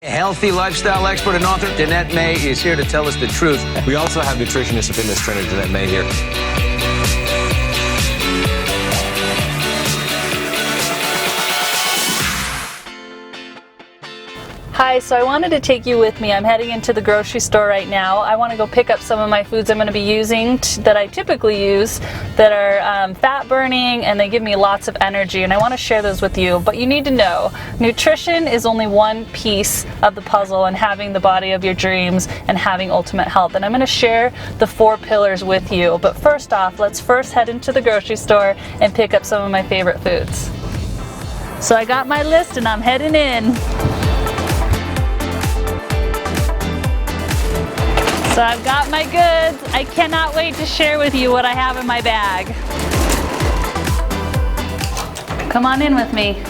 Healthy lifestyle expert and author Danette May is here to tell us the truth. We also have nutritionist and fitness trainer Danette May here. Hi, so I wanted to take you with me. I'm heading into the grocery store right now. I want to go pick up some of my foods I'm going to be using that I typically use that are fat burning, and they give me lots of energy, and I want to share those with you. But you need to know, nutrition is only one piece of the puzzle in having the body of your dreams and having ultimate health. And I'm going to share the 4 pillars with you. But first off, let's first head into the grocery store and pick up some of my favorite foods. So I got my list and I'm heading in. So I've got my goods. I cannot wait to share with you what I have in my bag. Come on in with me.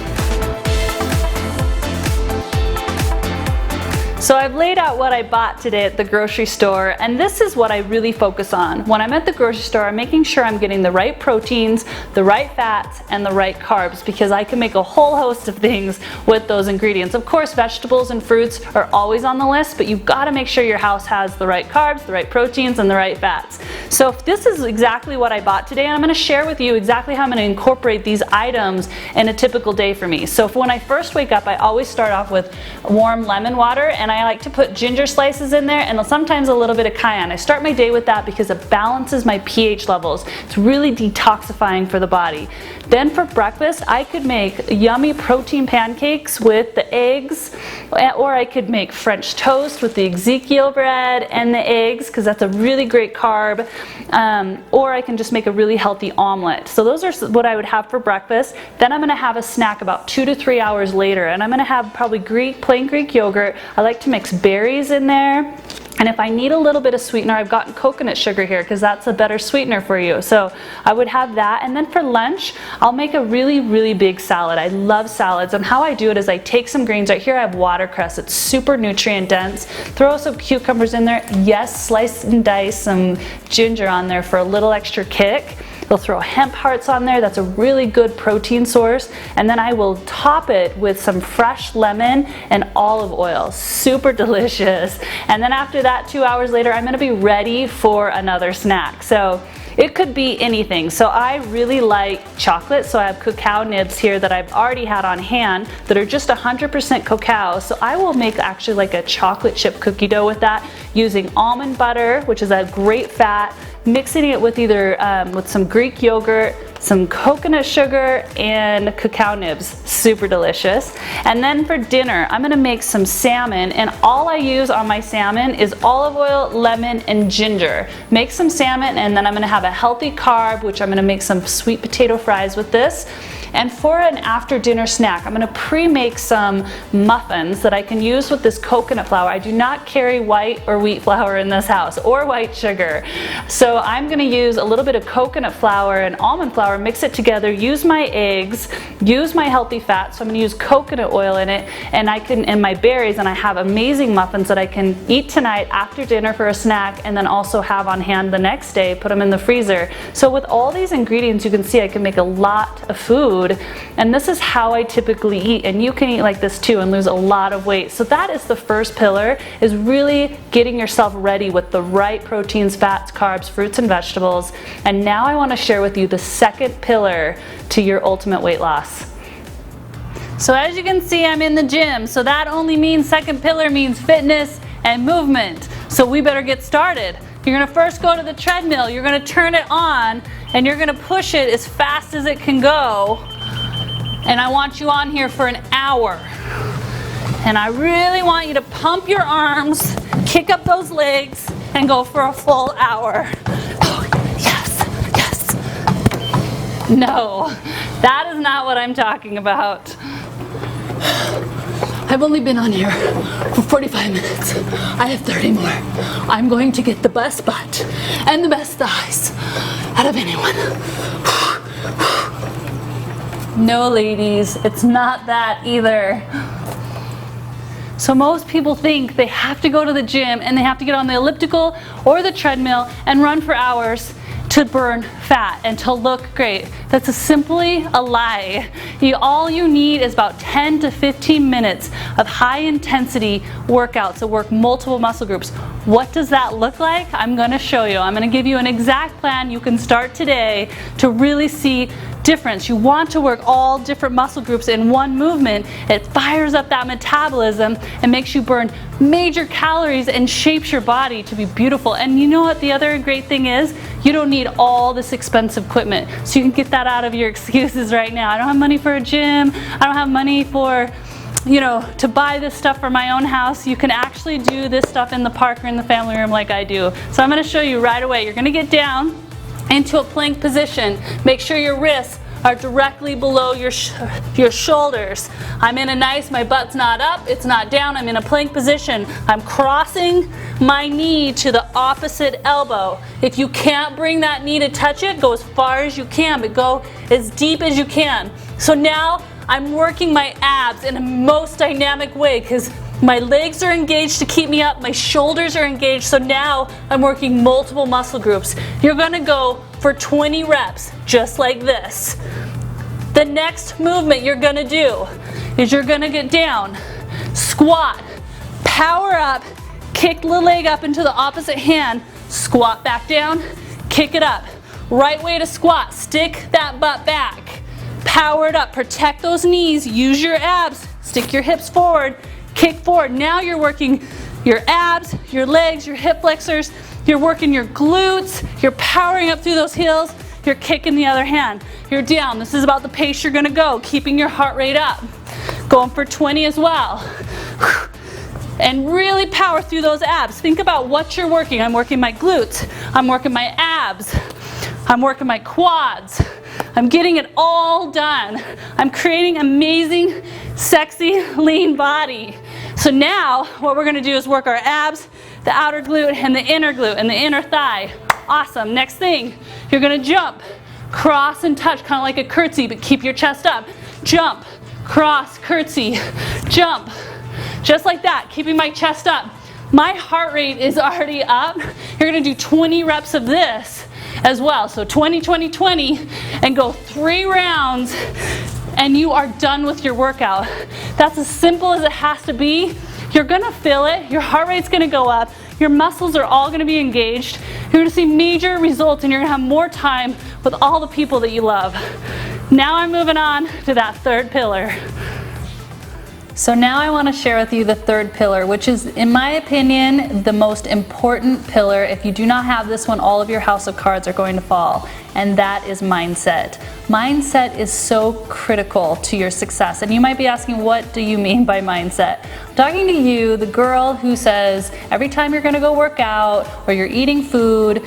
So I've laid out what I bought today at the grocery store, and this is what I really focus on. When I'm at the grocery store, I'm making sure I'm getting the right proteins, the right fats, and the right carbs, because I can make a whole host of things with those ingredients. Of course, vegetables and fruits are always on the list, but you've got to make sure your house has the right carbs, the right proteins, and the right fats. So this is exactly what I bought today, and I'm going to share with you exactly how I'm going to incorporate these items in a typical day for me. So when I first wake up, I always start off with warm lemon water, and I like to put ginger slices in there and sometimes a little bit of cayenne. I start my day with that because it balances my pH levels. It's really detoxifying for the body. Then for breakfast, I could make yummy protein pancakes with the eggs, or I could make French toast with the Ezekiel bread and the eggs, because that's a really great carb, or I can just make a really healthy omelet. So those are what I would have for breakfast. Then I'm going to have a snack about 2 to 3 hours later, and I'm going to have probably plain Greek yogurt. I like to mix berries in there. And if I need a little bit of sweetener, I've gotten coconut sugar here because that's a better sweetener for you. So I would have that. And then for lunch, I'll make a really big salad. I love salads. And how I do it is I take some greens. Right here I have watercress. It's super nutrient dense. Throw some cucumbers in there. Yes, slice and dice some ginger on there for a little extra kick. We'll throw hemp hearts on there. That's a really good protein source. And then I will top it with some fresh lemon and olive oil. Super delicious. And then after that, 2 hours later, I'm gonna be ready for another snack. So it could be anything. So I really like chocolate. So I have cacao nibs here that I've already had on hand that are just 100% cacao. So I will make actually like a chocolate chip cookie dough with that using almond butter, which is a great fat, mixing it with either with some Greek yogurt, some coconut sugar, and cacao nibs. Super delicious. And then for dinner, I'm gonna make some salmon, and all I use on my salmon is olive oil, lemon, and ginger. Make some salmon, and then I'm gonna have a healthy carb, which I'm gonna make some sweet potato fries with this. And for an after dinner snack, I'm gonna pre-make some muffins that I can use with this coconut flour. I do not carry white or wheat flour in this house, or white sugar. So I'm gonna use a little bit of coconut flour and almond flour, mix it together, use my eggs, use my healthy fat. So I'm gonna use coconut oil in it, and my berries, and I have amazing muffins that I can eat tonight after dinner for a snack, and then also have on hand the next day, put them in the freezer. So with all these ingredients, you can see I can make a lot of food. And this is how I typically eat, and you can eat like this too and lose a lot of weight. So that is the first pillar, is really getting yourself ready with the right proteins, fats, carbs, fruits, and vegetables. And now I want to share with you the second pillar to your ultimate weight loss. So as you can see, I'm in the gym. So that only means second pillar means fitness and movement. So we better get started. You're gonna first go to the treadmill, you're gonna turn it on, and you're gonna push it as fast as it can go. And I want you on here for an hour. And I really want you to pump your arms, kick up those legs, and go for a full hour. Oh, yes, yes. No, that is not what I'm talking about. I've only been on here for 45 minutes. I have 30 more. I'm going to get the best butt and the best thighs out of anyone. No, ladies, it's not that either. So most people think they have to go to the gym and they have to get on the elliptical or the treadmill and run for hours to burn fat and to look great. That's simply a lie. All you need is about 10 to 15 minutes of high intensity workouts to work multiple muscle groups. What does that look like? I'm going to show you. I'm going to give you an exact plan you can start today to really see difference. You want to work all different muscle groups in one movement. It fires up that metabolism and makes you burn major calories and shapes your body to be beautiful. And you know what the other great thing is? You don't need all this expensive equipment. So you can get that out of your excuses right now. I don't have money for a gym. I don't have money for, to buy this stuff for my own house. You can actually do this stuff in the park or in the family room like I do. So I'm going to show you right away. You're going to get down into a plank position. Make sure your wrists are directly below your shoulders. I'm in a nice, my butt's not up, it's not down, I'm in a plank position. I'm crossing my knee to the opposite elbow. If you can't bring that knee to touch it, go as far as you can, but go as deep as you can. So now I'm working my abs in a most dynamic way because my legs are engaged to keep me up, my shoulders are engaged, so now I'm working multiple muscle groups. You're gonna go for 20 reps, just like this. The next movement you're gonna do is you're gonna get down, squat, power up, kick the leg up into the opposite hand, squat back down, kick it up. Right way to squat, stick that butt back, power it up, protect those knees, use your abs, stick your hips forward, kick forward. Now you're working your abs, your legs, your hip flexors, you're working your glutes, you're powering up through those heels, you're kicking the other hand. You're down. This is about the pace you're gonna go, keeping your heart rate up. Going for 20 as well. And really power through those abs. Think about what you're working. I'm working my glutes, I'm working my abs, I'm working my quads. I'm getting it all done. I'm creating amazing, sexy, lean body. So now what we're gonna do is work our abs, the outer glute and the inner thigh. Awesome. Next thing, you're gonna jump, cross and touch, kind of like a curtsy, but keep your chest up. Jump, cross, curtsy, jump. Just like that, keeping my chest up. My heart rate is already up. You're gonna do 20 reps of this as well. So 20, 20, 20, and go 3 rounds, and you are done with your workout. That's as simple as it has to be. You're gonna feel it, your heart rate's gonna go up, your muscles are all gonna be engaged, you're gonna see major results, and you're gonna have more time with all the people that you love. Now I'm moving on to that third pillar. So now I want to share with you the third pillar, which is, in my opinion, the most important pillar. If you do not have this one, all of your house of cards are going to fall, and that is mindset. Mindset is so critical to your success, and you might be asking, what do you mean by mindset? I'm talking to you, the girl who says every time you're going to go work out or you're eating food,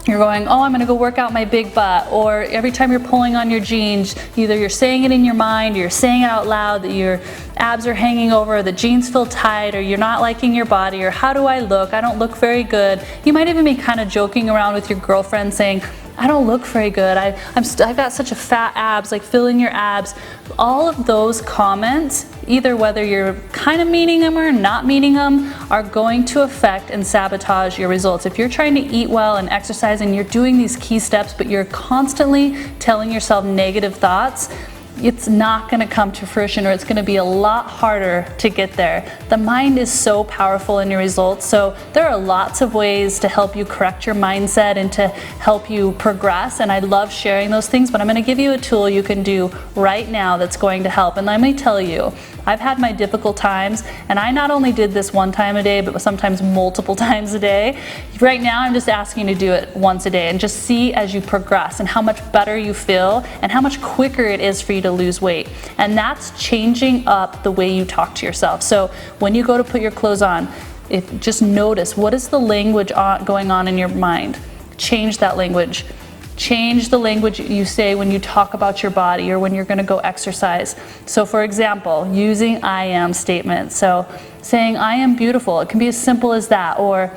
you're going, oh, I'm gonna go work out my big butt. Or every time you're pulling on your jeans, either you're saying it in your mind or you're saying it out loud that your abs are hanging over, or the jeans feel tight, or you're not liking your body, or how do I look? I don't look very good. You might even be kind of joking around with your girlfriend saying, I don't look very good. I've got such a fat abs, like fill in your abs. All of those comments, either whether you're kind of meaning them or not meaning them, are going to affect and sabotage your results. If you're trying to eat well and exercise and you're doing these key steps, but you're constantly telling yourself negative thoughts, it's not going to come to fruition, or it's going to be a lot harder to get there. The mind is so powerful in your results, so there are lots of ways to help you correct your mindset and to help you progress, and I love sharing those things, but I'm going to give you a tool you can do right now that's going to help. And let me tell you, I've had my difficult times, and I not only did this one time a day, but sometimes multiple times a day. Right now, I'm just asking you to do it once a day and just see as you progress and how much better you feel and how much quicker it is for you to lose weight. And that's changing up the way you talk to yourself. So when you go to put your clothes on, just notice, what is the language going on in your mind? Change that language. Change the language you say when you talk about your body or when you're going to go exercise. So for example, using I am statements. So saying I am beautiful, it can be as simple as that. Or,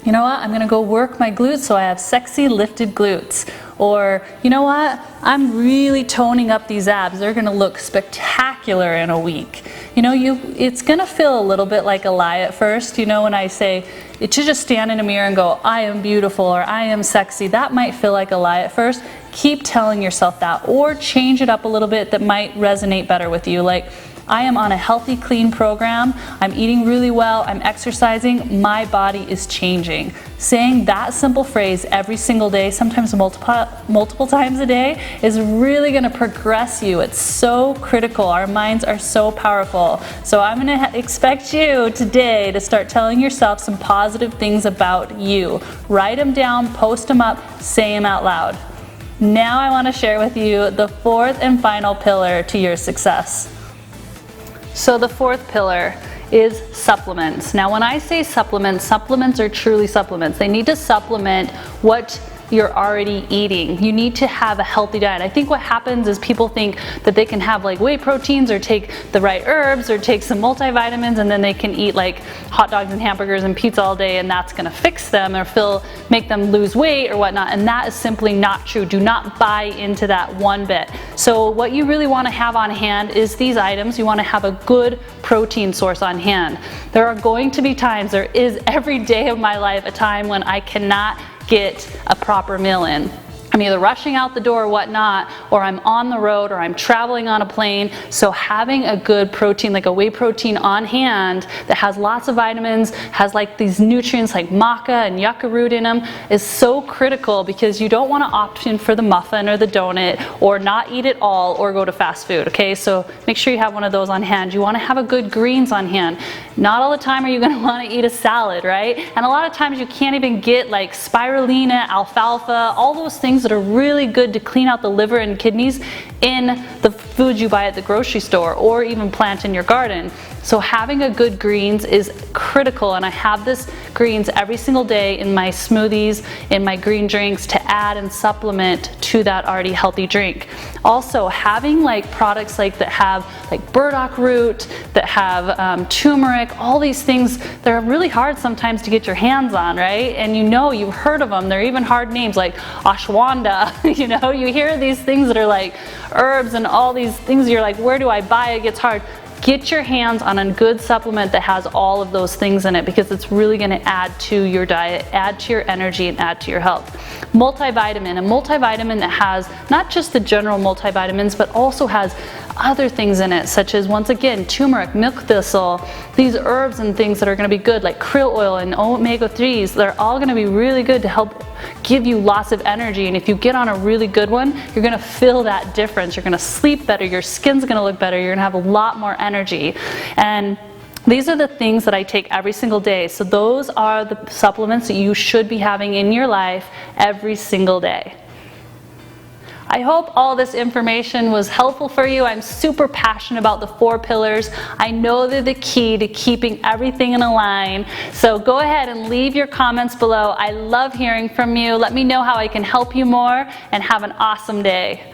you know what, I'm going to go work my glutes so I have sexy lifted glutes. Or, you know what, I'm really toning up these abs. They're going to look spectacular in a week. it's gonna feel a little bit like a lie at first. When I say to just stand in a mirror and go, I am beautiful or I am sexy, that might feel like a lie at first. Keep telling yourself that, or change it up a little bit that might resonate better with you. Like, I am on a healthy, clean program, I'm eating really well, I'm exercising, my body is changing. Saying that simple phrase every single day, sometimes multiple times a day, is really gonna progress you. It's so critical. Our minds are so powerful. So I'm gonna expect you today to start telling yourself some positive things about you. Write them down, post them up, say them out loud. Now I wanna share with you the fourth and final pillar to your success. So the fourth pillar is supplements. Now when I say supplements, supplements are truly supplements. They need to supplement what you're already eating. You need to have a healthy diet. I think what happens is people think that they can have like whey proteins or take the right herbs or take some multivitamins and then they can eat like hot dogs and hamburgers and pizza all day and that's gonna fix them or make them lose weight or whatnot, and that is simply not true. Do not buy into that one bit. So what you really wanna have on hand is these items. You wanna have a good protein source on hand. There are going to be times, there is every day of my life a time when I cannot get a proper meal in. I'm either rushing out the door or whatnot, or I'm on the road, or I'm traveling on a plane. So having a good protein, like a whey protein on hand that has lots of vitamins, has like these nutrients like maca and yucca root in them, is so critical, because you don't want to opt in for the muffin or the donut or not eat it all or go to fast food, okay? So make sure you have one of those on hand. You want to have a good greens on hand. Not all the time are you going to want to eat a salad, right? And a lot of times you can't even get like spirulina, alfalfa, all those things that are really good to clean out the liver and kidneys in the foods you buy at the grocery store or even plant in your garden. So having a good greens is critical, and I have this greens every single day in my smoothies, in my green drinks, to add and supplement to that already healthy drink. Also having like products like that have like burdock root, that have turmeric, all these things, they're really hard sometimes to get your hands on, right? And you've heard of them. They're even hard names like ashwagandha. You hear these things that are like herbs and all these things, you're like, where do I buy it? It gets hard. Get your hands on a good supplement that has all of those things in it, because it's really going to add to your diet, add to your energy, and add to your health. Multivitamin, a multivitamin that has not just the general multivitamins, but also has other things in it, such as, once again, turmeric, milk thistle, these herbs and things that are going to be good, like krill oil and omega-3s. They're all going to be really good to help give you lots of energy. And if you get on a really good one, you're going to feel that difference. You're going to sleep better, your skin's going to look better, you're going to have a lot more energy. And these are the things that I take every single day. So those are the supplements that you should be having in your life every single day. I hope all this information was helpful for you. I'm super passionate about the 4 pillars. I know they're the key to keeping everything in a line. So go ahead and leave your comments below. I love hearing from you. Let me know how I can help you more, and have an awesome day.